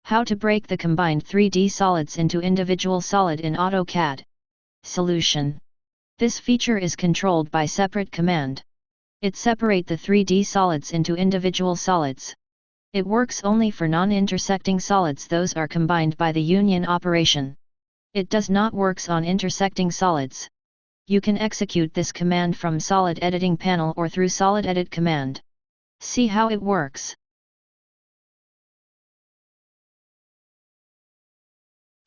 How to break the combined 3D solids into individual solid in AutoCAD. Solution. This feature is controlled by separate command. It separate the 3D solids into individual solids. It works only for non-intersecting solids, those are combined by the union operation. It does not works on intersecting solids. You can execute this command from Solid Editing panel or through Solid Edit command. See how it works.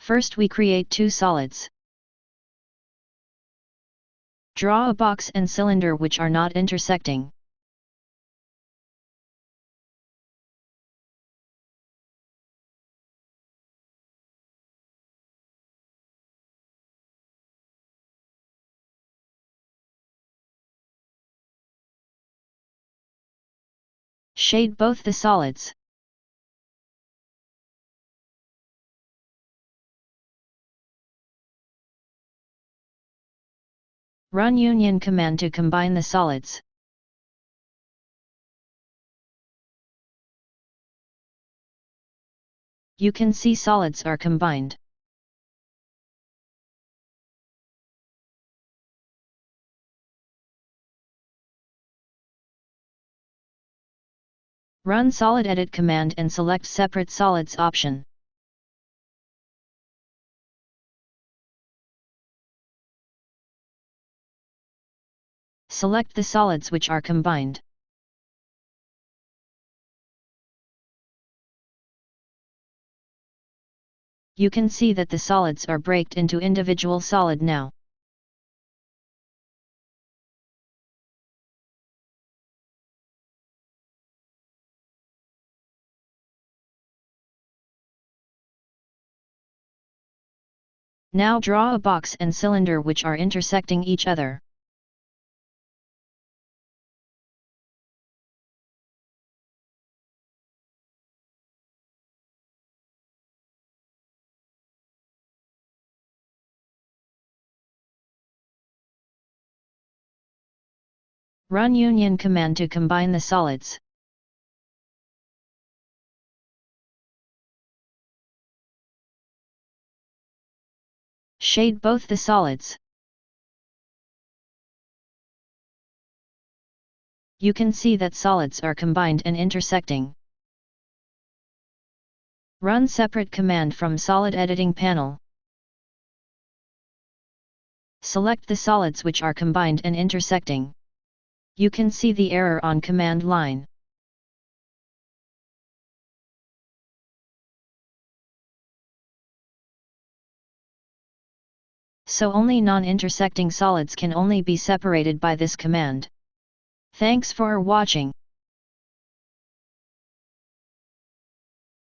First we create two solids. Draw a box and cylinder which are not intersecting. Shade both the solids. Run union command to combine the solids. You can see solids are combined. Run Solid Edit command and select Separate Solids option. Select the solids which are combined. You can see that the solids are breaked into individual solid now. Now draw a box and cylinder which are intersecting each other. Run union command to combine the solids. Shade both the solids. You can see that solids are combined and intersecting. Run separate command from Solid Editing panel. Select the solids which are combined and intersecting. You can see the error on command line. So only non-intersecting solids can only be separated by this command. Thanks for watching.